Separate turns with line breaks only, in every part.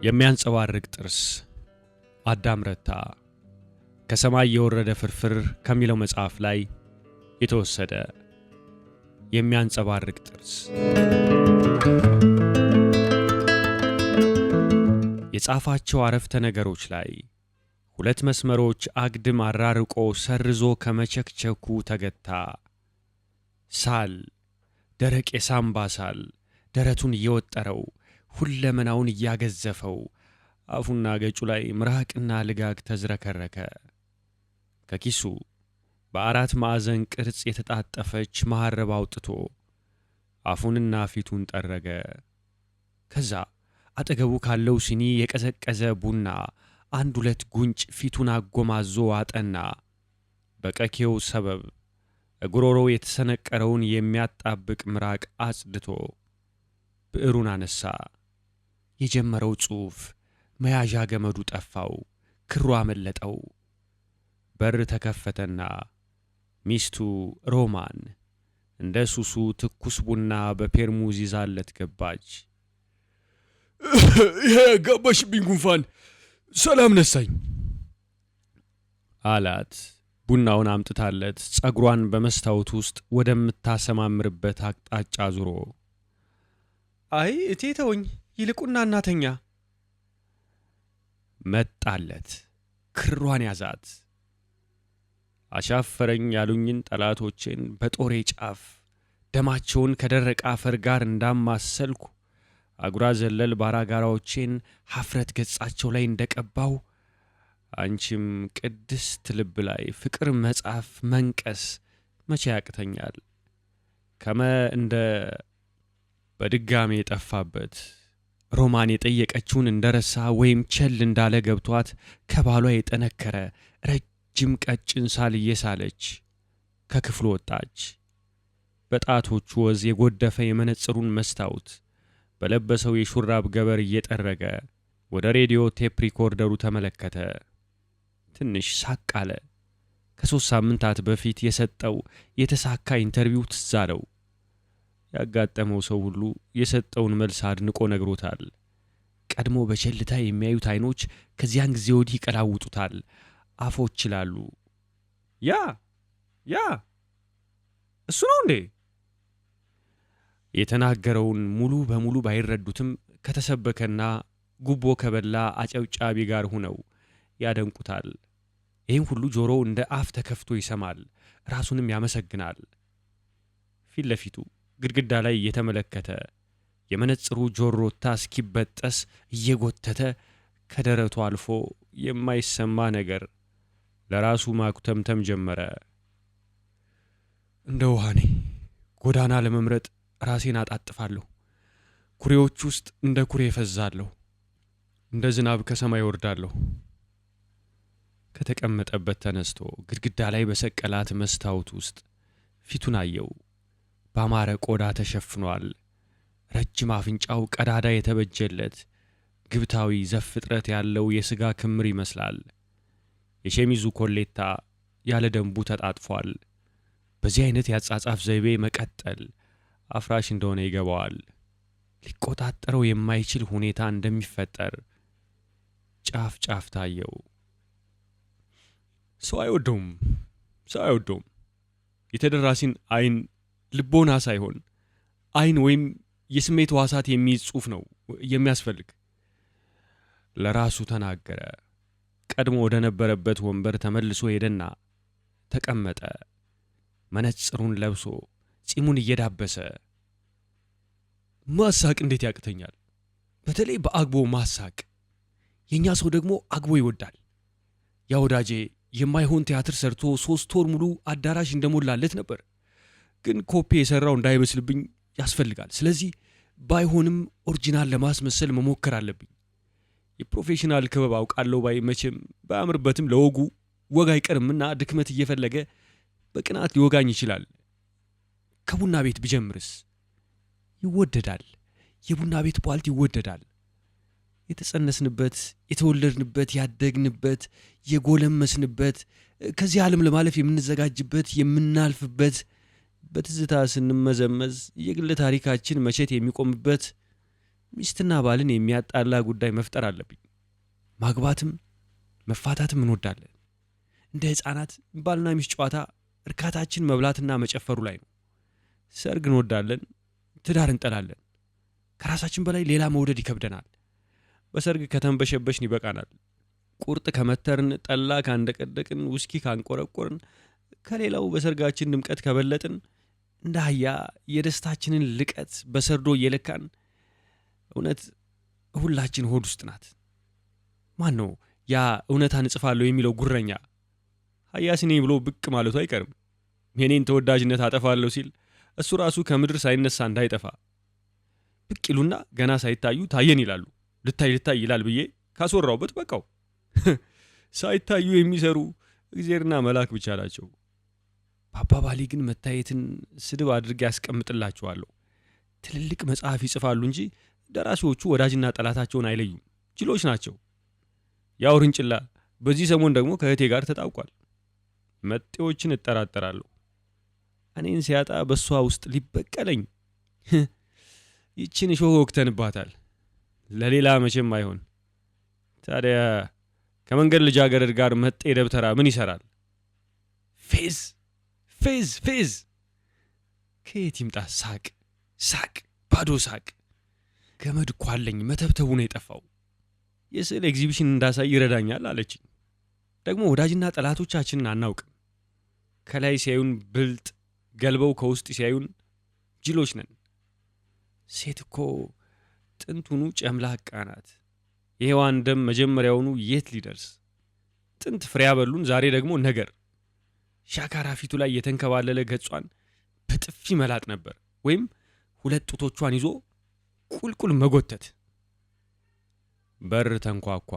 የሚያንጸባርቅ ጥርስ አዳም ረታ ከሰማይ የወረደ ፍርፍር ከሚለው መጽሐፍ ላይ የተወሰደ። የሚያንጸባርቅ ጥርስ የጻፋቸው አረፍተ ነገሮች ላይ ሁለት መስመሮች አግድም አራርቆ ሰርዞ ከመቸክቸኩ ተገታ። ሳል፣ ደረቅ የሳምባ ሳል ደረቱን እየወጠረው ሁለመናውን እያገዘፈው አፉና ገጩ ላይ ምራቅና ልጋግ ተዝረከረከ። ከኪሱ በአራት ማዕዘን ቅርጽ የተጣጠፈች መሐረብ አውጥቶ አፉንና ፊቱን ጠረገ። ከዛ አጠገቡ ካለው ሲኒ የቀዘቀዘ ቡና አንድ ሁለት ጉንጭ ፊቱን አጎማዞ አጠና። በቀኬው ሰበብ እጉሮሮ የተሰነቀረውን የሚያጣብቅ ምራቅ አጽድቶ ብዕሩን አነሳ። የጀመረው ጽሑፍ መያዣ ገመዱ ጠፋው፣ ክሩ አመለጠው። በር ተከፈተና ሚስቱ ሮማን እንደ ሱሱ ትኩስ ቡና በፔርሙዝ ይዛለት ገባች።
ይሄ ገባሽብኝ ጉንፋን ሰላም ነሳኝ
አላት። ቡናውን አምጥታለት ጸጉሯን በመስታወት ውስጥ ወደምታሰማምርበት አቅጣጫ ዙሮ
አይ እቴ ተወኝ ይልቁና እናተኛ
መጣለት። ክሯን ያዛት። አሻፈረኝ ያሉኝን ጠላቶቼን በጦሬ ጫፍ ደማቸውን ከደረቀ አፈር ጋር እንዳማሰልኩ አጉራ ዘለል ባራጋራዎቼን ሀፍረት ገጻቸው ላይ እንደቀባው አንቺም ቅድስት ልብ ላይ ፍቅር መጻፍ መንቀስ መቼ ያቅተኛል? ከመ እንደ በድጋሜ የጠፋበት ሮማን የጠየቀችውን እንደረሳ ወይም ቸል እንዳለ ገብቷት ከባሏ የጠነከረ ረጅም ቀጭን ሳል እየሳለች ከክፍሉ ወጣች። በጣቶቹ ወዝ የጎደፈ የመነጽሩን መስታወት በለበሰው የሹራብ ገበር እየጠረገ ወደ ሬዲዮ ቴፕ ሪኮርደሩ ተመለከተ። ትንሽ ሳቅ አለ። ከ3 ሳምንታት በፊት የሰጠው የተሳካ ኢንተርቪው ትዝ አለው። ያጋጠመው ሰው ሁሉ የሰጠውን መልስ አድንቆ ነግሮታል። ቀድሞ በቸልታ የሚያዩት አይኖች ከዚያን ጊዜ ወዲህ ይቀላውጡታል። አፎች ይላሉ። ያ እሱ ነው እንዴ? የተናገረውን ሙሉ በሙሉ ባይረዱትም ከተሰበከና ጉቦ ከበላ አጨብጫቢ ጋር ሆነው ያደንቁታል። ይህን ሁሉ ጆሮው እንደ አፍ ተከፍቶ ይሰማል፣ ራሱንም ያመሰግናል። ፊት ለፊቱ ግድግዳ ላይ እየተመለከተ የመነጽሩ ጆሮታ እስኪበጠስ እየጎተተ ከደረቱ አልፎ የማይሰማ ነገር ለራሱ ማኩተምተም ጀመረ።
እንደ ውሃኔ ጎዳና ለመምረጥ ራሴን አጣጥፋለሁ። ኩሬዎች ውስጥ እንደ ኩሬ ፈዛለሁ፣ እንደ ዝናብ ከሰማይ ወርዳለሁ።
ከተቀመጠበት ተነስቶ ግድግዳ ላይ በሰቀላት መስታወት ውስጥ ፊቱን አየው። ባማረ ቆዳ ተሸፍኗል። ረጅም አፍንጫው ቀዳዳ የተበጀለት ግብታዊ ዘፍጥረት ያለው የሥጋ ክምር ይመስላል። የሸሚዙ ኮሌታ ያለ ደንቡ ተጣጥፏል። በዚህ አይነት ያጻጻፍ ዘይቤ መቀጠል አፍራሽ እንደሆነ ይገባዋል። ሊቆጣጠረው የማይችል ሁኔታ እንደሚፈጠር ጫፍ ጫፍ ታየው።
ሰው አይወደውም። የተደራሲን አይን ልቦና ሳይሆን አይን ወይም የስሜት ዋሳት የሚይዝ ጽሑፍ ነው የሚያስፈልግ
ለራሱ ተናገረ። ቀድሞ ወደ ነበረበት ወንበር ተመልሶ ሄደና ተቀመጠ። መነጽሩን ለብሶ ጺሙን እየዳበሰ
ማሳቅ እንዴት ያቅተኛል? በተለይ በአግቦ ማሳቅ። የኛ ሰው ደግሞ አግቦ ይወዳል። ያ ወዳጄ የማይሆን ቲያትር ሰርቶ 3 ወር ሙሉ አዳራሽ እንደሞላለት ነበር። ግን ኮፒ የሰራው እንዳይመስልብኝ ያስፈልጋል። ስለዚህ ባይሆንም ኦሪጂናል ለማስመሰል መሞከር አለብኝ። የፕሮፌሽናል ክበብ አውቃለሁ ባይ መቼም ባያምርበትም ለወጉ ወግ አይቀርምና ድክመት እየፈለገ በቅናት ሊወጋኝ ይችላል። ከቡና ቤት ብጀምርስ? ይወደዳል። የቡና ቤት ቧልት ይወደዳል። የተጸነስንበት፣ የተወለድንበት፣ ያደግንበት፣ የጎለመስንበት፣ ከዚህ ዓለም ለማለፍ የምንዘጋጅበት፣ የምናልፍበት፣ በትዝታ ስንመዘመዝ የግል ታሪካችን መቼት የሚቆምበት ሚስትና ባልን የሚያጣላ ጉዳይ መፍጠር አለብኝ። ማግባትም መፋታትም እንወዳለን። እንደ ሕፃናት ባልና ሚስት ጨዋታ እርካታችን መብላትና መጨፈሩ ላይ ነው። ሰርግ እንወዳለን፣ ትዳር እንጠላለን። ከራሳችን በላይ ሌላ መውደድ ይከብደናል። በሰርግ ከተንበሸበሽን ይበቃናል። ቁርጥ ከመተርን፣ ጠላ ካንደቀደቅን፣ ውስኪ ካንቆረቆርን፣ ከሌላው በሰርጋችን ድምቀት ከበለጥን፣ እንደ አህያ የደስታችንን ልቀት በሰርዶ እየለካን፣ እውነት ሁላችን ሆድ ውስጥ ናት። ማን ነው ያ እውነታን እጽፋለሁ የሚለው ጉረኛ? ሀያሲኔ ብሎ ብቅ ማለቱ አይቀርም። የኔን ተወዳጅነት አጠፋለሁ ሲል እሱ ራሱ ከምድር ሳይነሳ እንዳይጠፋ ብቅ ይሉና ገና ሳይታዩ ታየን ይላሉ። ልታይ ይላል ብዬ ካስወራውበት በቃው። ሳይታዩ የሚሰሩ እግዚአብሔርና መልአክ ብቻ ናቸው። በአባባሌ ግን መታየትን ስድብ አድርጌ ያስቀምጥላቸዋለሁ። ትልልቅ መጽሐፍ ይጽፋሉ እንጂ ደራሲዎቹ ወዳጅና ጠላታቸውን አይለዩም። ጅሎች ናቸው። ያው ርንጭላ በዚህ ሰሞን ደግሞ ከእህቴ ጋር ተጣውቋል። መጤዎችን እጠራጠራለሁ። እኔን ሲያጣ በእሷ ውስጥ ሊበቀለኝ። ይችን እሾህ ወቅተንባታል። ለሌላ መቼም አይሆን። ታዲያ ከመንገድ ልጃገረድ ጋር መጤ ደብተራ ምን ይሰራል? ፌዝ ፌዝ ፌዝ! ከየት ይምጣ ሳቅ ሳቅ፣ ባዶ ሳቅ። ገመድ እኮ አለኝ፣ መተብተቡ ነው የጠፋው። የስዕል ኤግዚቢሽን እንዳሳይ ይረዳኛል አለችኝ። ደግሞ ወዳጅና ጠላቶቻችንን አናውቅም። ከላይ ሲያዩን ብልጥ፣ ገልበው ከውስጥ ሲያዩን ጅሎች ነን። ሴት እኮ ጥንቱኑ ጨምላቃ ናት። የሔዋን ደም መጀመሪያውኑ የት ሊደርስ? ጥንት ፍሬ ያበሉን፣ ዛሬ ደግሞ ነገር። ሻካራ ፊቱ ላይ የተንከባለለ ገጿን በጥፊ መላጥ ነበር፣ ወይም ሁለት ጡቶቿን ይዞ ቁልቁል መጎተት። በር ተንኳኳ።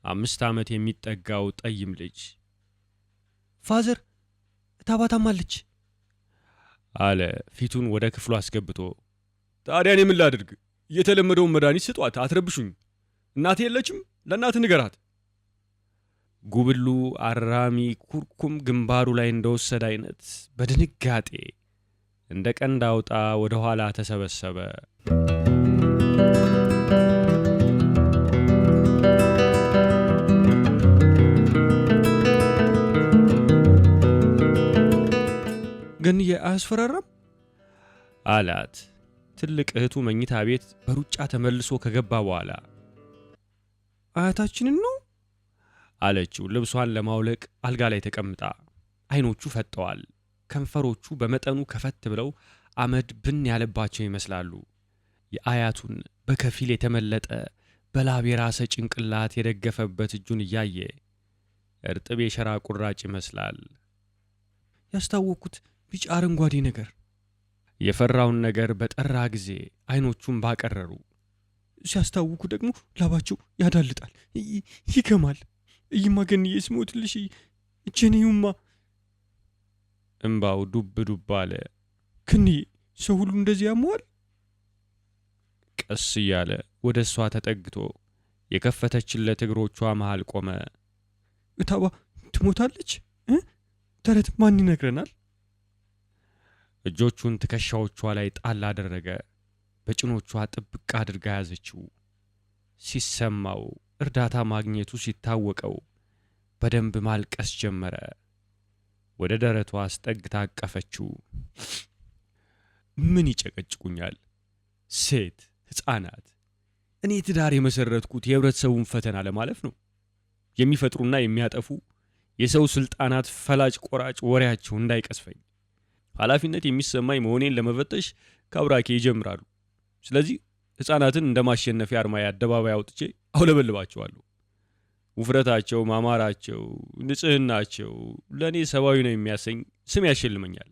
5 ዓመት የሚጠጋው ጠይም ልጅ ፋዘር ታባታማለች አለ ፊቱን ወደ ክፍሉ አስገብቶ። ታዲያ እኔ ምን ላድርግ? የተለመደውን መድኃኒት ስጧት፣ አትረብሹኝ። እናቴ የለችም? ለእናት ንገራት። ጉብሉ አራሚ ኩርኩም ግንባሩ ላይ እንደወሰደ አይነት በድንጋጤ እንደ ቀንድ አውጣ ወደ ኋላ ተሰበሰበ። ገንዬ አያስፈራራም አላት። ትልቅ እህቱ መኝታ ቤት በሩጫ ተመልሶ ከገባ በኋላ አያታችንን ነው አለችው። ልብሷን ለማውለቅ አልጋ ላይ ተቀምጣ አይኖቹ ፈጠዋል። ከንፈሮቹ በመጠኑ ከፈት ብለው አመድ ብን ያለባቸው ይመስላሉ። የአያቱን በከፊል የተመለጠ በላብ የራሰ ጭንቅላት የደገፈበት እጁን እያየ እርጥብ የሸራ ቁራጭ ይመስላል። ያስታወኩት ቢጫ አረንጓዴ ነገር። የፈራውን ነገር በጠራ ጊዜ አይኖቹን ባቀረሩ። ሲያስታውኩ ደግሞ ላባቸው ያዳልጣል፣ ይገማል። እይማ ገንዬ ስሞትልሽ እጀኔዩማ። እምባው ዱብ ዱብ አለ። ክንዬ ሰው ሁሉ እንደዚህ ያመዋል? ቀስ እያለ ወደ እሷ ተጠግቶ የከፈተችለት እግሮቿ መሃል ቆመ። እታባ ትሞታለች? ተረት ማን ይነግረናል? እጆቹን ትከሻዎቿ ላይ ጣል አደረገ። በጭኖቿ ጥብቅ አድርጋ ያዘችው። ሲሰማው እርዳታ ማግኘቱ ሲታወቀው በደንብ ማልቀስ ጀመረ። ወደ ደረቷ አስጠግታ አቀፈችው። ምን ይጨቀጭቁኛል? ሴት ሕፃናት። እኔ ትዳር የመሰረትኩት የህብረተሰቡን ፈተና ለማለፍ ነው። የሚፈጥሩና የሚያጠፉ የሰው ስልጣናት ፈላጭ ቆራጭ ወሬያቸው እንዳይቀስፈኝ ኃላፊነት የሚሰማኝ መሆኔን ለመፈተሽ ከአብራኬ ይጀምራሉ። ስለዚህ ሕፃናትን እንደ ማሸነፊያ አርማዬ አደባባይ አውጥቼ አውለበልባቸዋለሁ። ውፍረታቸው፣ ማማራቸው፣ ንጽህናቸው ለእኔ ሰብአዊ ነው የሚያሰኝ ስም ያሸልመኛል።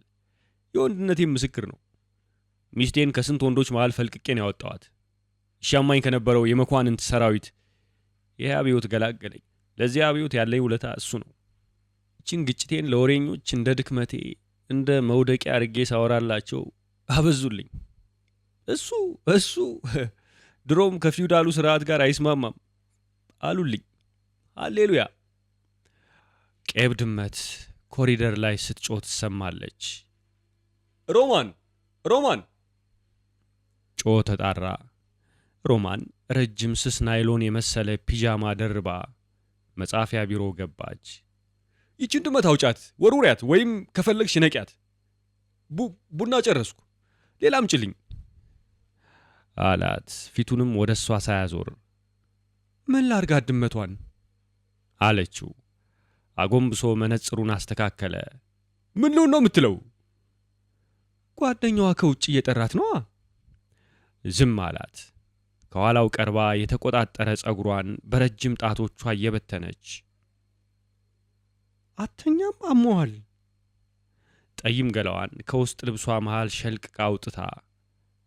የወንድነቴም ምስክር ነው። ሚስቴን ከስንት ወንዶች መሃል ፈልቅቄን ያወጣዋት። ይሻማኝ ከነበረው የመኳንንት ሰራዊት ይህ አብዮት ገላገለኝ። ለዚህ አብዮት ያለኝ ውለታ እሱ ነው። ይችን ግጭቴን ለወሬኞች እንደ ድክመቴ እንደ መውደቂያ አርጌ ሳወራላቸው አበዙልኝ። እሱ ድሮም ከፊውዳሉ ስርዓት ጋር አይስማማም አሉልኝ። ሃሌሉያ። ቄብ ድመት ኮሪደር ላይ ስትጮህ ትሰማለች። ሮማን ጮህ ተጣራ።
ሮማን ረጅም ስስ ናይሎን የመሰለ ፒጃማ ደርባ መጻፊያ ቢሮ ገባች።
ይችን ድመት አውጫት፣ ወርውሪያት፣ ወይም ከፈለግሽ ነቂያት። ቡና ጨረስኩ፣ ሌላ አምጪልኝ
አላት፣ ፊቱንም ወደ እሷ ሳያዞር።
ምን ላርጋት ድመቷን
አለችው። አጎንብሶ መነጽሩን አስተካከለ።
ምን ልሁን ነው የምትለው? ጓደኛዋ ከውጭ እየጠራት ነዋ።
ዝም አላት። ከኋላው ቀርባ የተቆጣጠረ ጸጉሯን በረጅም ጣቶቿ እየበተነች
አተኛም አሞሃል።
ጠይም ገላዋን ከውስጥ ልብሷ መሃል ሸልቅቃ አውጥታ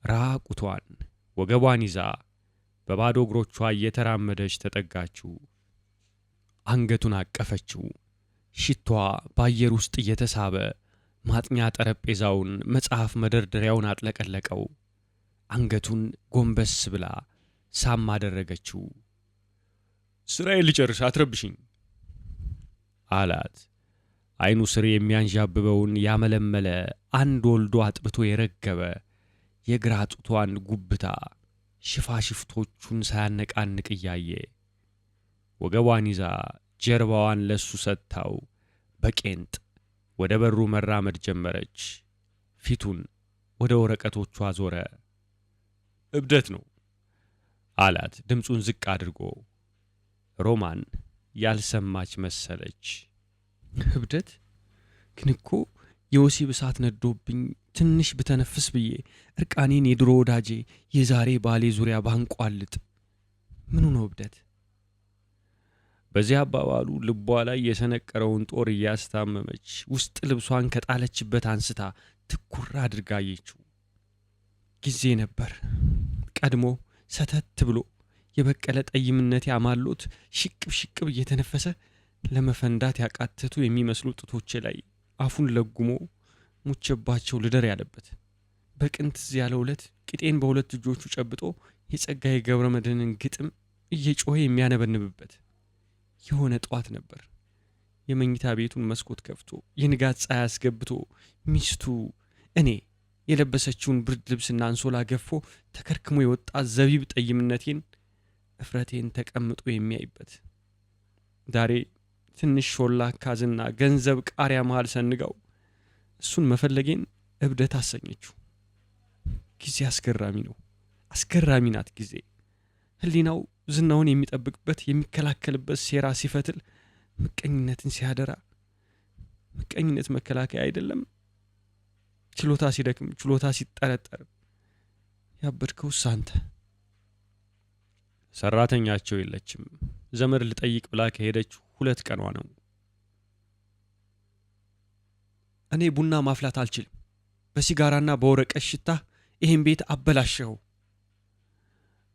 ራቁቷን ወገቧን ይዛ በባዶ እግሮቿ እየተራመደች ተጠጋችው። አንገቱን አቀፈችው። ሽቷ በአየር ውስጥ እየተሳበ ማጥኛ ጠረጴዛውን፣ መጽሐፍ መደርደሪያውን አጥለቀለቀው። አንገቱን ጎንበስ ብላ ሳም አደረገችው።
ስራዬን ልጨርስ፣ አትረብሽኝ
አላት። አይኑ ስር የሚያንዣብበውን ያመለመለ አንድ ወልዶ አጥብቶ የረገበ የግራ ጡቷን ጉብታ ሽፋሽፍቶቹን ሳያነቃንቅ እያየ ወገቧን ይዛ ጀርባዋን ለሱ ሰጥታው በቄንጥ ወደ በሩ መራመድ ጀመረች። ፊቱን ወደ ወረቀቶቿ ዞረ።
እብደት ነው
አላት ድምፁን ዝቅ አድርጎ። ሮማን ያልሰማች መሰለች።
እብደት ግን እኮ የወሲብ እሳት ነዶብኝ ትንሽ ብተነፍስ ብዬ እርቃኔን የድሮ ወዳጄ የዛሬ ባሌ ዙሪያ ባንቋልጥ ምኑ ነው እብደት?
በዚያ አባባሉ ልቧ ላይ የሰነቀረውን ጦር እያስታመመች ውስጥ ልብሷን ከጣለችበት አንስታ ትኩር አድርጋ አየችው።
ጊዜ ነበር ቀድሞ ሰተት ብሎ የበቀለ ጠይምነት ያማሎት ሽቅብ ሽቅብ እየተነፈሰ ለመፈንዳት ያቃተቱ የሚመስሉ ጡቶቼ ላይ አፉን ለጉሞ ሙቸባቸው ልደር ያለበት በቅንትዝ ያለ ዕለት ቂጤን በሁለት እጆቹ ጨብጦ የጸጋዬ ገብረ መድኅንን ግጥም እየጮኸ የሚያነበንብበት የሆነ ጠዋት ነበር። የመኝታ ቤቱን መስኮት ከፍቶ የንጋት ፀሐይ አስገብቶ ሚስቱ እኔ የለበሰችውን ብርድ ልብስና አንሶላ ገፎ ተከርክሞ የወጣ ዘቢብ ጠይምነቴን እፍረቴን ተቀምጦ የሚያይበት ዛሬ ትንሽ ሾላ ካዝና ገንዘብ ቃሪያ መሃል ሰንጋው እሱን መፈለጌን እብደት አሰኘችው። ጊዜ አስገራሚ ነው። አስገራሚ ናት ጊዜ። ህሊናው ዝናውን የሚጠብቅበት የሚከላከልበት ሴራ ሲፈትል፣ ምቀኝነትን ሲያደራ፣ ምቀኝነት መከላከያ አይደለም። ችሎታ ሲደክም፣ ችሎታ ሲጠረጠር ያበድከውስ አንተ።
ሰራተኛቸው የለችም። ዘመድ ልጠይቅ ብላ ከሄደች 2 ቀኗ ነው።
እኔ ቡና ማፍላት አልችልም። በሲጋራና በወረቀት ሽታ ይሄን ቤት አበላሸው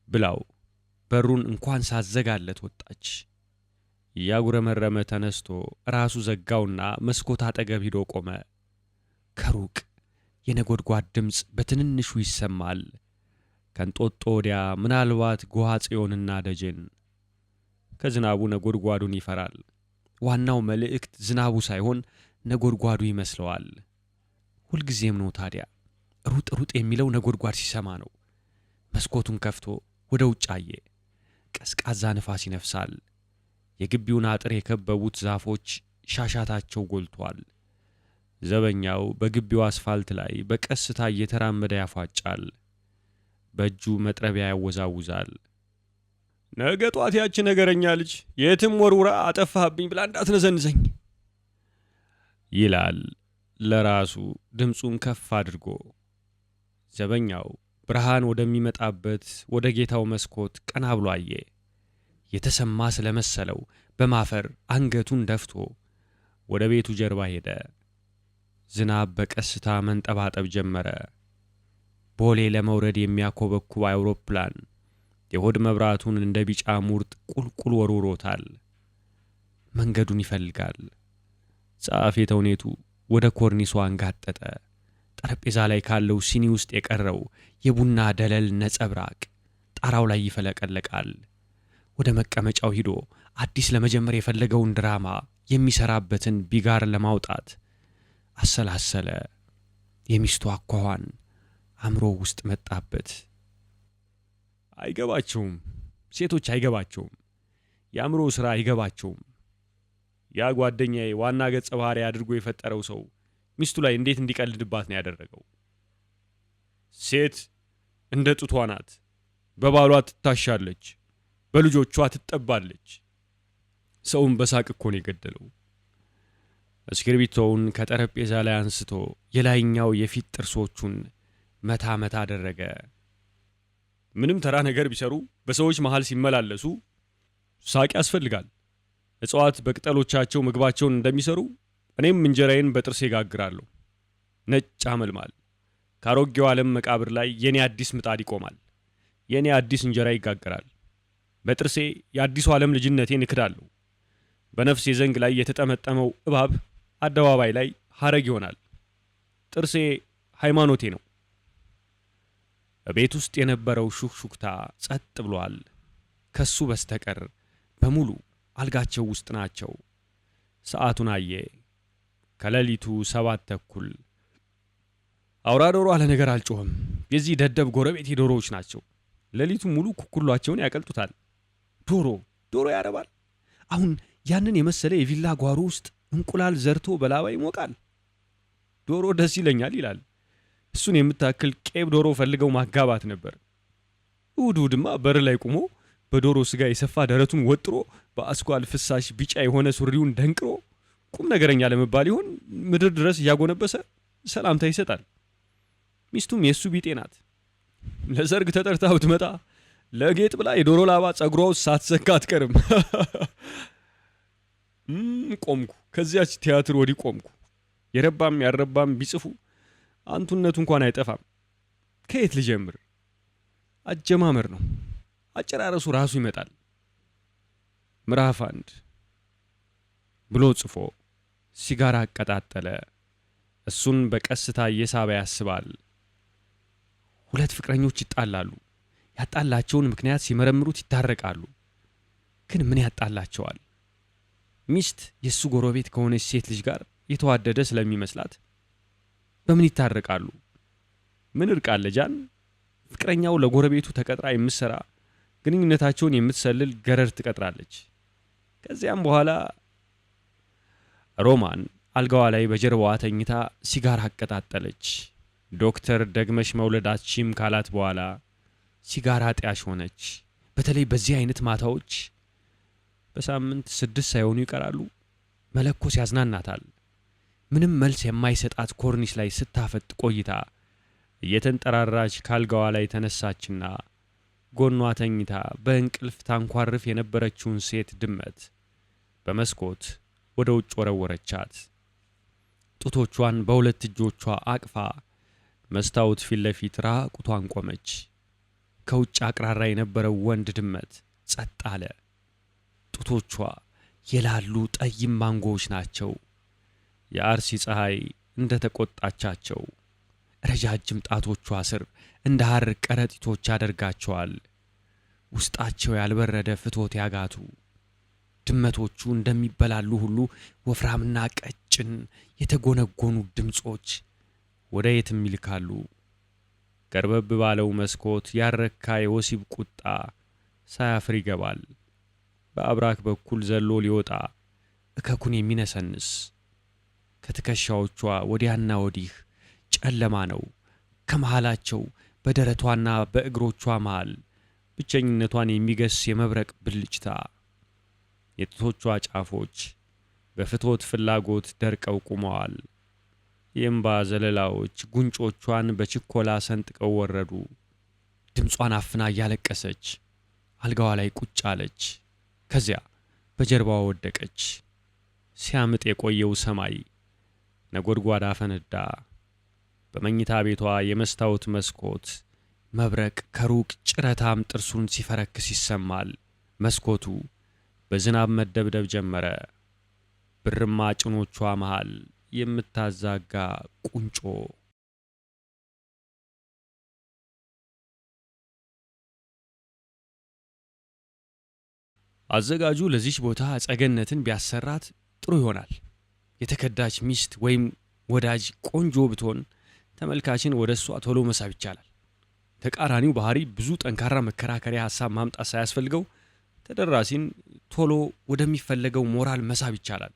ብላው በሩን እንኳን ሳዘጋለት ወጣች። እያጉረመረመ ተነስቶ ራሱ ዘጋውና መስኮት አጠገብ ሂዶ ቆመ። ከሩቅ የነጎድጓድ ድምፅ በትንንሹ ይሰማል። ከንጦጦ ወዲያ ምናልባት ጎሃ ጽዮንና ደጀን። ከዝናቡ ነጎድጓዱን ይፈራል። ዋናው መልእክት ዝናቡ ሳይሆን ነጎድጓዱ ይመስለዋል። ሁልጊዜም ነው ታዲያ። ሩጥ ሩጥ የሚለው ነጎድጓድ ሲሰማ ነው። መስኮቱን ከፍቶ ወደ ውጭ አየ። ቀዝቃዛ ንፋስ ይነፍሳል። የግቢውን አጥር የከበቡት ዛፎች ሻሻታቸው ጎልቷል። ዘበኛው በግቢው አስፋልት ላይ በቀስታ እየተራመደ ያፏጫል። በእጁ መጥረቢያ ያወዛውዛል። ነገ ጧት ያች ነገረኛ ልጅ የትም ወርውራ አጠፋህብኝ ብላ እንዳትነዘንዘኝ ይላል ለራሱ ድምፁን ከፍ አድርጎ። ዘበኛው ብርሃን ወደሚመጣበት ወደ ጌታው መስኮት ቀና ብሎ አየ። የተሰማ ስለመሰለው በማፈር አንገቱን ደፍቶ ወደ ቤቱ ጀርባ ሄደ። ዝናብ በቀስታ መንጠባጠብ ጀመረ። ቦሌ ለመውረድ የሚያኮበኩብ አውሮፕላን የሆድ መብራቱን እንደ ቢጫ ሙርጥ ቁልቁል ወርውሮታል። መንገዱን ይፈልጋል። ጸሐፌ ተውኔቱ ወደ ኮርኒሱ አንጋጠጠ። ጠረጴዛ ላይ ካለው ሲኒ ውስጥ የቀረው የቡና ደለል ነጸብራቅ ጣራው ላይ ይፈለቀለቃል። ወደ መቀመጫው ሂዶ አዲስ ለመጀመር የፈለገውን ድራማ የሚሰራበትን ቢጋር ለማውጣት አሰላሰለ። የሚስቱ አኳኋን አእምሮ ውስጥ መጣበት። አይገባቸውም። ሴቶች አይገባቸውም። የአእምሮ ሥራ አይገባቸውም። ያ ጓደኛዬ ዋና ገጸ ባህሪ አድርጎ የፈጠረው ሰው ሚስቱ ላይ እንዴት እንዲቀልድባት ነው ያደረገው። ሴት እንደ ጡቷ ናት። በባሏ ትታሻለች፣ በልጆቿ ትጠባለች። ሰውን በሳቅ እኮ ነው የገደለው። እስክርቢቶውን ከጠረጴዛ ላይ አንስቶ የላይኛው የፊት ጥርሶቹን መታ መታ አደረገ። ምንም ተራ ነገር ቢሰሩ፣ በሰዎች መሃል ሲመላለሱ ሳቅ ያስፈልጋል። እጽዋት በቅጠሎቻቸው ምግባቸውን እንደሚሰሩ እኔም እንጀራዬን በጥርሴ ጋግራለሁ። ነጭ አመልማል። ከአሮጌው ዓለም መቃብር ላይ የኔ አዲስ ምጣድ ይቆማል። የኔ አዲስ እንጀራ ይጋገራል። በጥርሴ የአዲሱ ዓለም ልጅነቴን እክዳለሁ። በነፍሴ ዘንግ ላይ የተጠመጠመው እባብ አደባባይ ላይ ሐረግ ይሆናል። ጥርሴ ሃይማኖቴ ነው። በቤት ውስጥ የነበረው ሹክሹክታ ጸጥ ብሏል። ከሱ በስተቀር በሙሉ አልጋቸው ውስጥ ናቸው። ሰዓቱን አየ። ከሌሊቱ 7:30። አውራ ዶሮ አለ ነገር አልጮህም። የዚህ ደደብ ጎረቤት ዶሮዎች ናቸው። ሌሊቱ ሙሉ ኩኩሏቸውን ያቀልጡታል። ዶሮ ያረባል። አሁን ያንን የመሰለ የቪላ ጓሮ ውስጥ እንቁላል ዘርቶ በላባ ይሞቃል። ዶሮ ደስ ይለኛል ይላል። እሱን የምታክል ቄብ ዶሮ ፈልገው ማጋባት ነበር። እሑድማ በር ላይ ቆሞ በዶሮ ስጋ የሰፋ ደረቱን ወጥሮ በአስኳል ፍሳሽ ቢጫ የሆነ ሱሪውን ደንቅሮ ቁም ነገረኛ ለመባል ይሆን ምድር ድረስ እያጎነበሰ ሰላምታ ይሰጣል። ሚስቱም የሱ ቢጤ ናት። ለሰርግ ተጠርታ ብትመጣ ለጌጥ ብላ የዶሮ ላባ ጸጉሯ ውስጥ ሳትሰካ አትቀርም። ቆምኩ። ከዚያች ቲያትር ወዲህ ቆምኩ። የረባም ያልረባም ቢጽፉ አንቱነቱ እንኳን አይጠፋም። ከየት ልጀምር? አጀማመር ነው። አጨራረሱ ራሱ ይመጣል። ምዕራፍ 1 ብሎ ጽፎ ሲጋራ አቀጣጠለ። እሱን በቀስታ እየሳበ ያስባል። ሁለት ፍቅረኞች ይጣላሉ። ያጣላቸውን ምክንያት ሲመረምሩት ይታረቃሉ። ግን ምን ያጣላቸዋል? ሚስት የሱ ጎረቤት ከሆነች ሴት ልጅ ጋር የተዋደደ ስለሚመስላት በምን ይታረቃሉ? ምን እርቅ አለ ጃን? ፍቅረኛው ለጎረቤቱ ተቀጥራ የምትሰራ ግንኙነታቸውን የምትሰልል ገረድ ትቀጥራለች። ከዚያም በኋላ ሮማን አልጋዋ ላይ በጀርባዋ ተኝታ ሲጋራ አቀጣጠለች። ዶክተር ደግመሽ መውለዳችም ካላት በኋላ ሲጋራ ጢያሽ ሆነች። በተለይ በዚህ አይነት ማታዎች በሳምንት 6 ሳይሆኑ ይቀራሉ። መለኮስ ያዝናናታል። ምንም መልስ የማይሰጣት ኮርኒስ ላይ ስታፈጥ ቆይታ እየተንጠራራች ካልጋዋ ላይ ተነሳችና ጎኗ ተኝታ በእንቅልፍ ታንኳርፍ የነበረችውን ሴት ድመት በመስኮት ወደ ውጭ ወረወረቻት። ጡቶቿን በሁለት እጆቿ አቅፋ መስታወት ፊት ለፊት ራቁቷን ቆመች። ከውጭ አቅራራ የነበረው ወንድ ድመት ጸጥ አለ። ጡቶቿ የላሉ ጠይም ማንጎዎች ናቸው። የአርሲ ፀሐይ እንደ ተቆጣቻቸው ረጃጅም ጣቶቿ ስር እንደ ሐር ቀረጢቶች ያደርጋቸዋል። ውስጣቸው ያልበረደ ፍቶት ያጋቱ ድመቶቹ እንደሚበላሉ ሁሉ ወፍራምና ቀጭን የተጎነጎኑ ድምጾች ወደ የትም ይልካሉ። ገርበብ ባለው መስኮት ያረካ የወሲብ ቁጣ ሳያፍር ይገባል። በአብራክ በኩል ዘሎ ሊወጣ እከኩን የሚነሰንስ ከትከሻዎቿ ወዲያና ወዲህ ጨለማ ነው። ከመሃላቸው በደረቷና በእግሮቿ መሃል ብቸኝነቷን የሚገስ የመብረቅ ብልጭታ። የጡቶቿ ጫፎች በፍቶት ፍላጎት ደርቀው ቆመዋል። የእምባ ዘለላዎች ጉንጮቿን በችኮላ ሰንጥቀው ወረዱ። ድምጿን አፍና እያለቀሰች አልጋዋ ላይ ቁጭ አለች። ከዚያ በጀርባዋ ወደቀች። ሲያምጥ የቆየው ሰማይ ነጎድጓድ አፈነዳ። በመኝታ ቤቷ የመስታወት መስኮት መብረቅ ከሩቅ ጭረታም ጥርሱን ሲፈረክስ ይሰማል። መስኮቱ በዝናብ መደብደብ ጀመረ። ብርማ ጭኖቿ መሃል የምታዛጋ ቁንጮ። አዘጋጁ ለዚች ቦታ ጸገነትን ቢያሰራት ጥሩ ይሆናል። የተከዳች ሚስት ወይም ወዳጅ ቆንጆ ብትሆን ተመልካችን ወደ እሷ ቶሎ መሳብ ይቻላል።
ተቃራኒው ባህሪ ብዙ ጠንካራ መከራከሪያ ሐሳብ ማምጣት ሳያስፈልገው ተደራሲን ቶሎ ወደሚፈለገው ሞራል መሳብ ይቻላል።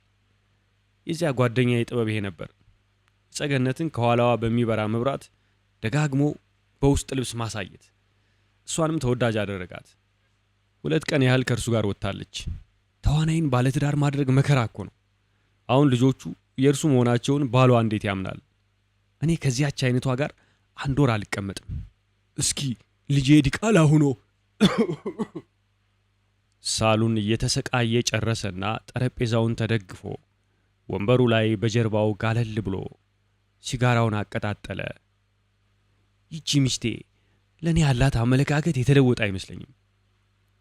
የዚያ ጓደኛ የጥበብ ይሄ ነበር። ጸገነትን ከኋላዋ በሚበራ መብራት ደጋግሞ በውስጥ ልብስ ማሳየት እሷንም ተወዳጅ አደረጋት። 2 ቀን ያህል ከእርሱ ጋር ወጥታለች። ተዋናይን ባለትዳር ማድረግ መከራ እኮ ነው። አሁን ልጆቹ የእርሱ መሆናቸውን ባሏ እንዴት ያምናል? እኔ ከዚያች አይነቷ ጋር 1 ወር አልቀመጥም። እስኪ ልጄ ዲቃላ ሆኖ ሳሉን እየተሰቃየ ጨረሰና ጠረጴዛውን ተደግፎ ወንበሩ ላይ በጀርባው ጋለል ብሎ ሲጋራውን አቀጣጠለ። ይቺ ሚስቴ ለእኔ ያላት አመለካከት የተለወጠ አይመስለኝም።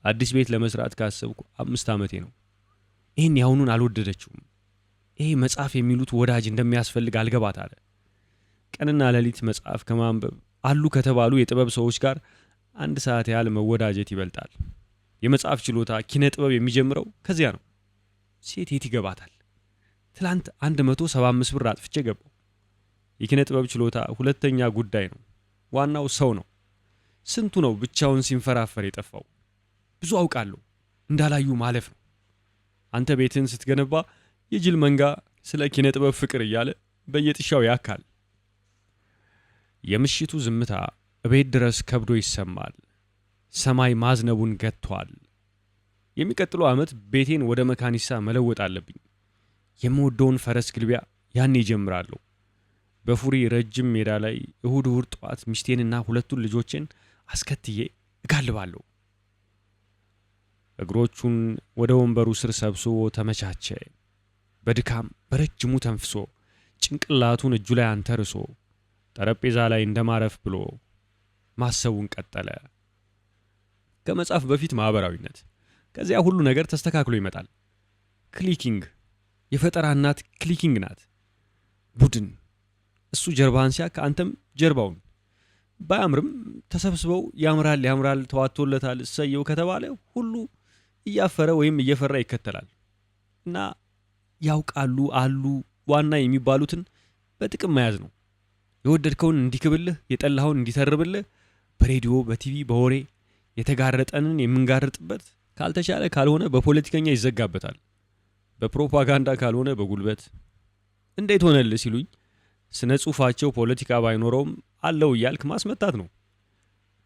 አዲስ ቤት ለመስራት ካሰብኩ 5 ዓመቴ ነው። ይህን ያሁኑን አልወደደችውም። ይሄ መጽሐፍ የሚሉት ወዳጅ እንደሚያስፈልግ አልገባት አለ። ቀንና ሌሊት መጽሐፍ ከማንበብ አሉ ከተባሉ የጥበብ ሰዎች ጋር 1 ሰዓት ያህል መወዳጀት ይበልጣል። የመጽሐፍ ችሎታ ኪነ ጥበብ የሚጀምረው ከዚያ ነው። ሴት የት ይገባታል? ትላንት 175 ብር አጥፍቼ ገባው። የኪነ ጥበብ ችሎታ 2ኛ ጉዳይ ነው። ዋናው ሰው ነው። ስንቱ ነው ብቻውን ሲንፈራፈር የጠፋው? ብዙ አውቃለሁ፣ እንዳላዩ ማለፍ ነው። አንተ ቤትን ስትገነባ የጅል መንጋ ስለ ኪነ ጥበብ ፍቅር እያለ በየጥሻው ያካል። የምሽቱ ዝምታ እቤት ድረስ ከብዶ ይሰማል። ሰማይ ማዝነቡን ገጥቷል። የሚቀጥለው ዓመት ቤቴን ወደ መካኒሳ መለወጥ አለብኝ። የምወደውን ፈረስ ግልቢያ ያኔ ጀምራለሁ። በፉሪ ረጅም ሜዳ ላይ እሁድ ጠዋት ሚስቴንና 2 ልጆቼን አስከትዬ እጋልባለሁ። እግሮቹን ወደ ወንበሩ ስር ሰብስቦ ተመቻቸ። በድካም በረጅሙ ተንፍሶ ጭንቅላቱን እጁ ላይ አንተርሶ ጠረጴዛ ላይ እንደማረፍ ብሎ ማሰቡን ቀጠለ። ከመጽሐፍ በፊት ማህበራዊነት፣ ከዚያ ሁሉ ነገር ተስተካክሎ ይመጣል። ክሊኪንግ፣ የፈጠራ እናት ክሊኪንግ ናት። ቡድን፣ እሱ ጀርባህን ሲያክ አንተም ጀርባውን። ባያምርም ተሰብስበው ያምራል ተዋቶለታል እሰየው ከተባለ ሁሉ እያፈረ ወይም እየፈራ ይከተላል። እና ያውቃሉ አሉ ዋና የሚባሉትን በጥቅም መያዝ ነው። የወደድከውን እንዲክብልህ፣ የጠላኸውን እንዲተርብልህ፣ በሬዲዮ በቲቪ በወሬ የተጋረጠንን የምንጋርጥበት፣ ካልተቻለ ካልሆነ በፖለቲከኛ ይዘጋበታል፣ በፕሮፓጋንዳ ካልሆነ በጉልበት። እንዴት ሆነልህ ሲሉኝ ስነ ጽሑፋቸው ፖለቲካ ባይኖረውም አለው እያልክ ማስመታት ነው።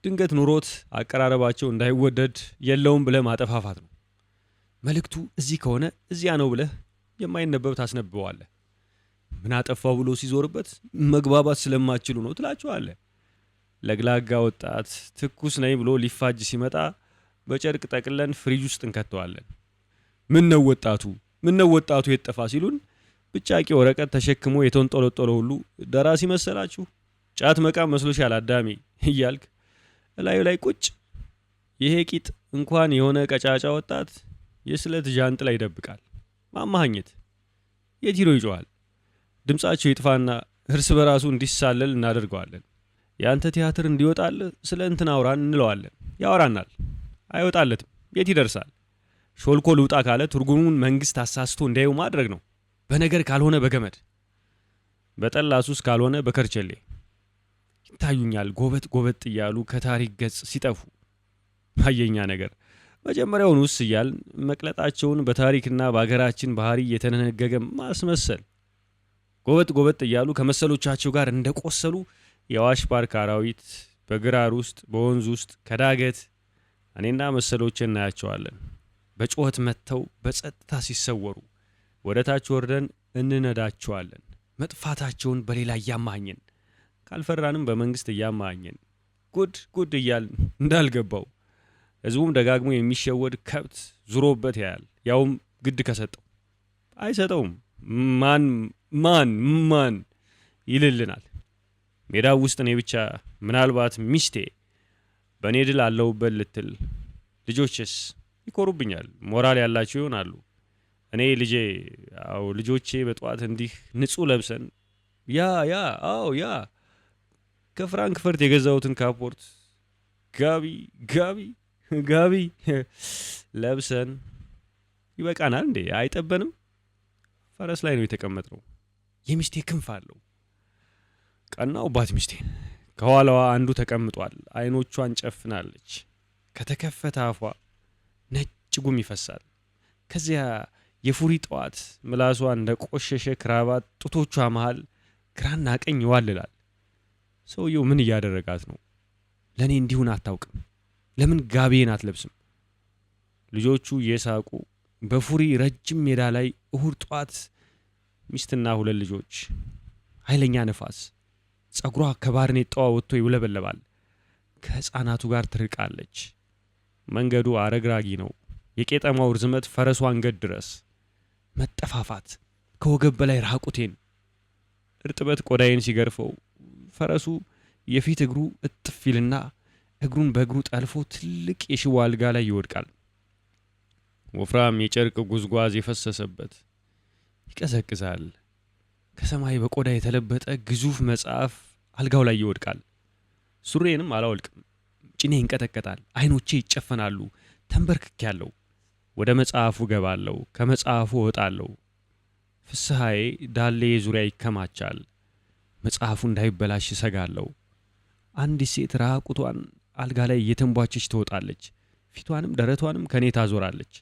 ድንገት ኑሮት አቀራረባቸው እንዳይወደድ የለውም ብለህ ማጠፋፋት ነው። መልእክቱ እዚህ ከሆነ እዚያ ነው ብለህ የማይነበብ ታስነብበዋለህ። ምን አጠፋው ብሎ ሲዞርበት መግባባት ስለማችሉ ነው ትላቸዋለህ። ለግላጋ ወጣት ትኩስ ነኝ ብሎ ሊፋጅ ሲመጣ በጨርቅ ጠቅለን ፍሪጅ ውስጥ እንከተዋለን። ምን ነው ወጣቱ የጠፋ ሲሉን ብጫቂ ወረቀት ተሸክሞ የተንጦለጦለ ሁሉ ደራሲ መሰላችሁ? ጫት መቃም መስሎሻል አዳሜ እያልክ እላዩ ላይ ቁጭ። ይሄ ቂጥ እንኳን የሆነ ቀጫጫ ወጣት የስለት ዣንጥላ ይደብቃል። ማማሃኘት የት ሂዶ ይጮሃል? ድምጻቸው ይጥፋና እርስ በራሱ እንዲሳለል እናደርገዋለን። የአንተ ቲያትር እንዲወጣል ስለ እንትን አውራን እንለዋለን። ያወራናል። አይወጣለትም። የት ይደርሳል? ሾልኮ ልውጣ ካለ ትርጉሙን መንግስት አሳስቶ እንዲያዩ ማድረግ ነው። በነገር ካልሆነ በገመድ፣ በጠላ ሱስ ካልሆነ በከርቸሌ ይታዩኛል ጎበጥ እያሉ ከታሪክ ገጽ ሲጠፉ። አየኛ ነገር መጀመሪያውን ውስ እያልን መቅለጣቸውን በታሪክና በአገራችን ባህሪ የተነገገ ማስመሰል። ጎበጥ እያሉ ከመሰሎቻቸው ጋር እንደቆሰሉ የአዋሽ ፓርክ አራዊት በግራር ውስጥ በወንዝ ውስጥ ከዳገት እኔና መሰሎቼ እናያቸዋለን። በጩኸት መጥተው በጸጥታ ሲሰወሩ ወደ ታች ወርደን እንነዳቸዋለን። መጥፋታቸውን በሌላ እያማኘን ካልፈራንም በመንግስት እያማኘን ጉድ እያልን እንዳልገባው ህዝቡም ደጋግሞ የሚሸወድ ከብት ዙሮበት ያያል። ያውም ግድ ከሰጠው አይሰጠውም። ማን ይልልናል። ሜዳው ውስጥ እኔ ብቻ፣ ምናልባት ሚስቴ በእኔ ድል አለሁበት ልትል፣ ልጆችስ ይኮሩብኛል፣ ሞራል ያላቸው ይሆናሉ። እኔ ልጆቼ በጠዋት እንዲህ ንጹህ ለብሰን ያ ከፍራንክፈርት የገዛሁትን ካፖርት ጋቢ ለብሰን ይበቃናል እንዴ? አይጠበንም? ፈረስ ላይ ነው የተቀመጥነው። የሚስቴ ክንፍ አለው። ቀናውባት ሚስቴን።
ከኋላዋ አንዱ ተቀምጧል። አይኖቿን ጨፍናለች። ከተከፈተ አፏ ነጭ ጉም ይፈሳል። ከዚያ የፉሪ ጠዋት ምላሷ እንደ ቆሸሸ ክራባት ጡቶቿ መሃል ግራና ቀኝ ይዋልላል። ሰውየው ምን እያደረጋት ነው? ለእኔ እንዲሁን አታውቅም። ለምን ጋቤን አትለብስም? ልጆቹ እየሳቁ በፉሪ ረጅም ሜዳ ላይ እሁድ ጠዋት ሚስትና 2 ልጆች፣ ኃይለኛ ነፋስ፣ ጸጉሯ ከባርኔጣዋ ወጥቶ ይውለበለባል። ከሕፃናቱ ጋር ትርቃለች። መንገዱ አረግራጊ ነው። የቄጠማው ርዝመት ፈረሷ አንገት ድረስ። መጠፋፋት፣ ከወገብ በላይ ራቁቴን። እርጥበት ቆዳዬን ሲገርፈው ፈረሱ የፊት እግሩ እጥፍ ይልና እግሩን በእግሩ ጠልፎ ትልቅ የሽቦ አልጋ ላይ ይወድቃል። ወፍራም የጨርቅ ጉዝጓዝ የፈሰሰበት ይቀዘቅዛል። ከሰማይ በቆዳ የተለበጠ ግዙፍ መጽሐፍ አልጋው ላይ ይወድቃል። ሱሬንም አላወልቅም። ጭኔ ይንቀጠቀጣል። አይኖቼ ይጨፈናሉ። ተንበርክኬያለሁ። ወደ መጽሐፉ ገባለሁ። ከመጽሐፉ እወጣለሁ። ፍስሐዬ ዳሌ ዙሪያ ይከማቻል። መጽሐፉ እንዳይበላሽ እሰጋለሁ። አንዲት ሴት ራቁቷን አልጋ ላይ እየተንቧቸች ትወጣለች። ፊቷንም ደረቷንም ከኔ ታዞራለች።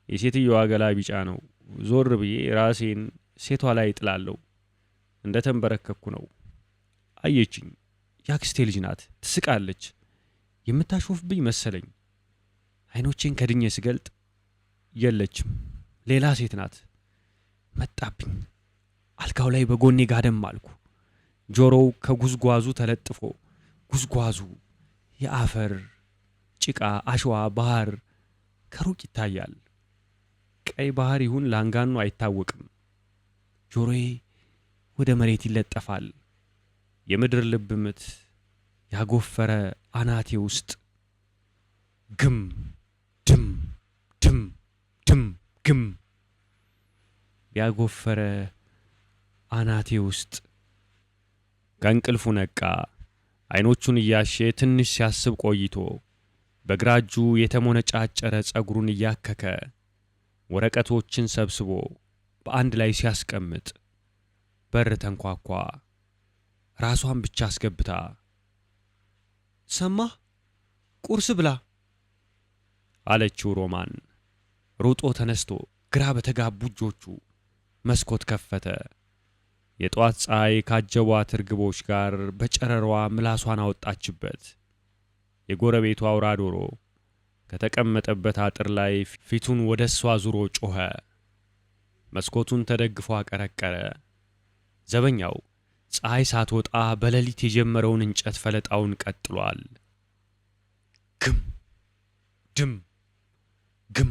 የሴትየዋ ገላ ቢጫ ነው። ዞር ብዬ ራሴን ሴቷ ላይ እጥላለሁ። እንደ ተንበረከኩ ነው። አየችኝ። ያክስቴ ልጅ ናት። ትስቃለች። የምታሾፍብኝ መሰለኝ። አይኖቼን ከድኜ ስገልጥ የለችም። ሌላ ሴት ናት። መጣብኝ። አልጋው ላይ በጎኔ ጋደም አልኩ። ጆሮው ከጉዝጓዙ ተለጥፎ ጉዝጓዙ የአፈር ጭቃ፣ አሸዋ፣ ባህር ከሩቅ ይታያል። ቀይ ባህር ይሁን ላንጋኖ አይታወቅም። ጆሮዬ ወደ መሬት ይለጠፋል። የምድር ልብ ምት ያጎፈረ አናቴ ውስጥ ግም ድም ድም ድም ግም ያጎፈረ አናቴ ውስጥ። ከእንቅልፉ ነቃ። አይኖቹን እያሸ ትንሽ ሲያስብ ቆይቶ በግራ እጁ የተሞነጫጨረ ጸጉሩን እያከከ ወረቀቶችን ሰብስቦ በአንድ ላይ ሲያስቀምጥ በር ተንኳኳ። ራሷን ብቻ አስገብታ ሰማህ? ቁርስ ብላ አለችው ሮማን። ሩጦ ተነስቶ ግራ በተጋቡ እጆቹ መስኮት ከፈተ። የጧት ፀሐይ ካጀቧት እርግቦች ጋር በጨረሯ ምላሷን አወጣችበት። የጎረቤቱ አውራ ዶሮ ከተቀመጠበት አጥር ላይ ፊቱን ወደ እሷ ዙሮ ጮኸ። መስኮቱን ተደግፎ አቀረቀረ። ዘበኛው ፀሐይ ሳትወጣ በሌሊት የጀመረውን እንጨት ፈለጣውን ቀጥሏል። ግም ድም ግም